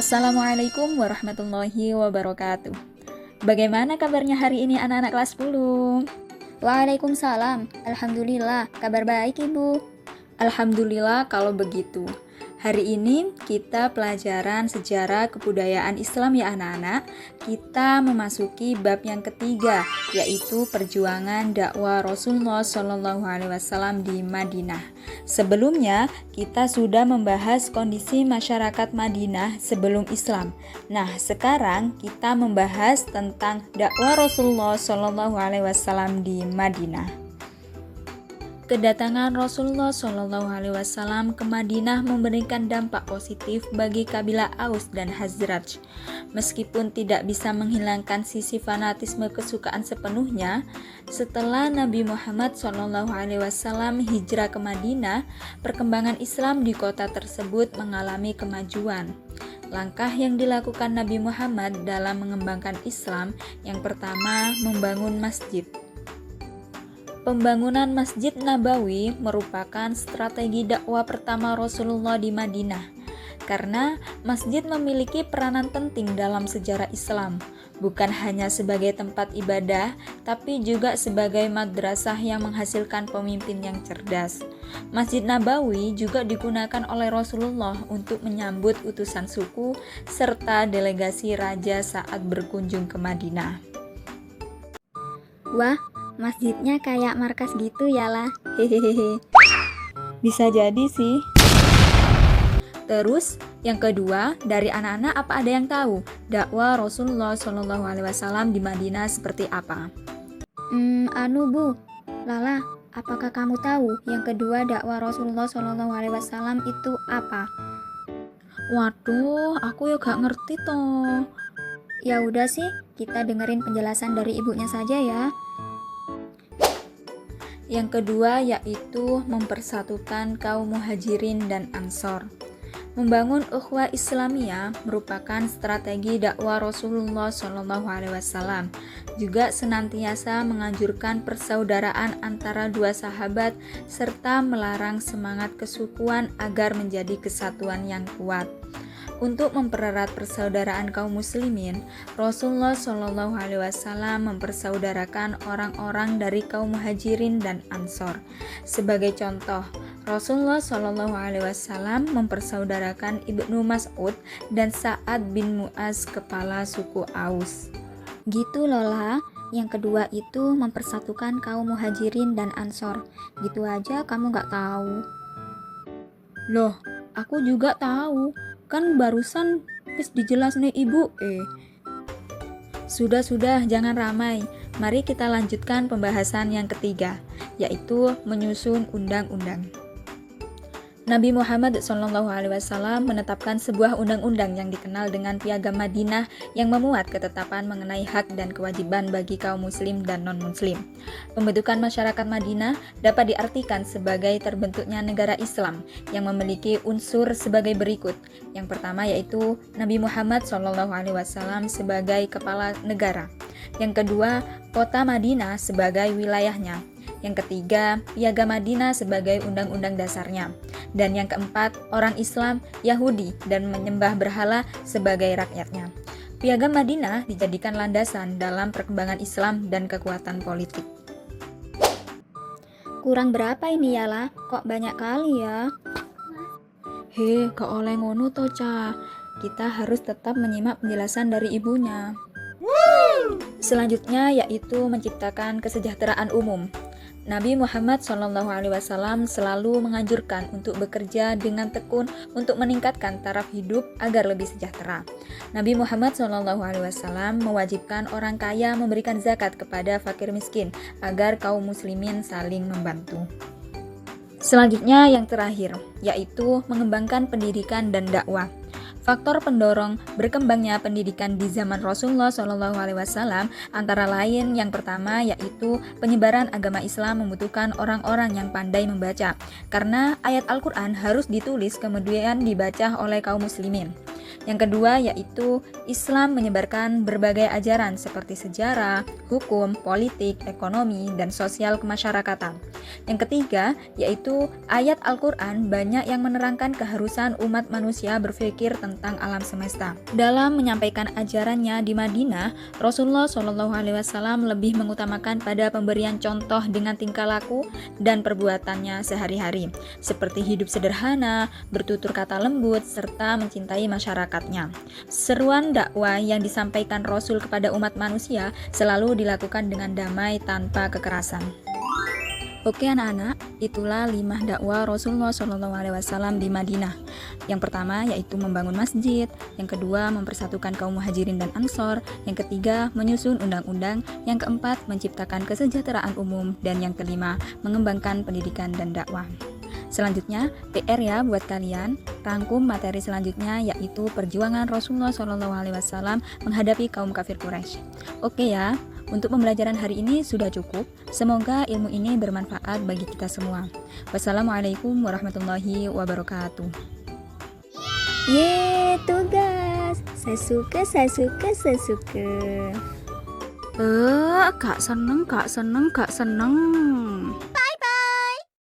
Assalamualaikum warahmatullahi wabarakatuh. Bagaimana kabarnya hari ini anak-anak kelas 10? Waalaikumsalam. Alhamdulillah, kabar baik Ibu. Alhamdulillah kalau begitu. Hari ini kita pelajaran sejarah kebudayaan Islam ya anak-anak. Kita memasuki bab yang ketiga, yaitu perjuangan dakwah Rasulullah SAW di Madinah. Sebelumnya, kita sudah membahas kondisi masyarakat Madinah sebelum Islam. Nah, sekarang kita membahas tentang dakwah Rasulullah SAW di Madinah. Kedatangan Rasulullah SAW ke Madinah memberikan dampak positif bagi kabilah Aus dan Khazraj. Meskipun tidak bisa menghilangkan sisi fanatisme kesukaan sepenuhnya, setelah Nabi Muhammad SAW hijrah ke Madinah, perkembangan Islam di kota tersebut mengalami kemajuan. Langkah yang dilakukan Nabi Muhammad dalam mengembangkan Islam, yang pertama, membangun masjid. Pembangunan Masjid Nabawi merupakan strategi dakwah pertama Rasulullah di Madinah, karena masjid memiliki peranan penting dalam sejarah Islam, bukan hanya sebagai tempat ibadah, tapi juga sebagai madrasah yang menghasilkan pemimpin yang cerdas. Masjid Nabawi juga digunakan oleh Rasulullah untuk menyambut utusan suku serta delegasi raja saat berkunjung ke Madinah. Wah, masjidnya kayak markas gitu ya lah. Hehehe. Bisa jadi sih. Terus, yang kedua, dari anak-anak apa ada yang tahu dakwah Rasulullah SAW di Madinah seperti apa? Bu, Lala, apakah kamu tahu yang kedua dakwah Rasulullah SAW itu apa? Waduh, aku ya gak ngerti toh. Ya udah sih, kita dengerin penjelasan dari ibunya saja ya. Yang kedua yaitu mempersatukan kaum muhajirin dan ansor. Membangun ukhuwah Islamiyah merupakan strategi dakwah Rasulullah SAW. Juga senantiasa menganjurkan persaudaraan antara dua sahabat serta melarang semangat kesukuan agar menjadi kesatuan yang kuat. Untuk mempererat persaudaraan kaum muslimin, Rasulullah SAW mempersaudarakan orang-orang dari kaum muhajirin dan ansor. Sebagai contoh, Rasulullah SAW mempersaudarakan Ibnu Mas'ud dan Sa'ad bin Mu'az, kepala suku Aus. Gitu Lola, yang kedua itu mempersatukan kaum muhajirin dan ansor. Gitu aja kamu gak tahu. Loh, aku juga tahu. Kan barusan wis dijelas nih ibu. Sudah, jangan ramai. Mari kita lanjutkan pembahasan yang ketiga, yaitu menyusun undang-undang. Nabi Muhammad SAW menetapkan sebuah undang-undang yang dikenal dengan Piagam Madinah yang memuat ketetapan mengenai hak dan kewajiban bagi kaum muslim dan non-muslim. Pembentukan masyarakat Madinah dapat diartikan sebagai terbentuknya negara Islam yang memiliki unsur sebagai berikut. Yang pertama yaitu Nabi Muhammad SAW sebagai kepala negara. Yang kedua, kota Madinah sebagai wilayahnya. Yang ketiga, Piagam Madinah sebagai undang-undang dasarnya. Dan yang keempat, orang Islam, Yahudi, dan menyembah berhala sebagai rakyatnya. Piagam Madinah dijadikan landasan dalam perkembangan Islam dan kekuatan politik. Kurang berapa ini ya lah? Kok banyak kali ya? Gak oleh ngono toh, Ca. Kita harus tetap menyimak penjelasan dari ibunya. Selanjutnya yaitu menciptakan kesejahteraan umum. Nabi Muhammad SAW selalu menganjurkan untuk bekerja dengan tekun untuk meningkatkan taraf hidup agar lebih sejahtera. Nabi Muhammad SAW mewajibkan orang kaya memberikan zakat kepada fakir miskin agar kaum muslimin saling membantu. Selanjutnya yang terakhir, yaitu mengembangkan pendidikan dan dakwah. Faktor pendorong berkembangnya pendidikan di zaman Rasulullah SAW antara lain yang pertama yaitu penyebaran agama Islam membutuhkan orang-orang yang pandai membaca, karena ayat Al-Quran harus ditulis kemudian dibaca oleh kaum muslimin. Yang kedua yaitu Islam menyebarkan berbagai ajaran seperti sejarah, hukum, politik, ekonomi, dan sosial kemasyarakatan. Yang ketiga yaitu ayat Al-Quran banyak yang menerangkan keharusan umat manusia berpikir tentang alam semesta. Dalam menyampaikan ajarannya di Madinah, Rasulullah SAW lebih mengutamakan pada pemberian contoh dengan tingkah laku dan perbuatannya sehari-hari, seperti hidup sederhana, bertutur kata lembut, serta mencintai masyarakatnya. Seruan dakwah yang disampaikan Rasul kepada umat manusia selalu dilakukan dengan damai tanpa kekerasan. Oke anak-anak, itulah 5 dakwah Rasulullah SAW di Madinah. Yang pertama yaitu membangun masjid, yang kedua mempersatukan kaum muhajirin dan ansor, yang ketiga menyusun undang-undang, yang keempat menciptakan kesejahteraan umum, dan yang kelima mengembangkan pendidikan dan dakwah. Selanjutnya, PR ya buat kalian, rangkum materi selanjutnya yaitu perjuangan Rasulullah SAW menghadapi kaum kafir Quraisy. Oke ya. Untuk pembelajaran hari ini sudah cukup. Semoga ilmu ini bermanfaat bagi kita semua. Wassalamualaikum warahmatullahi wabarakatuh. Ye, tugas. Saya suka. Kak seneng.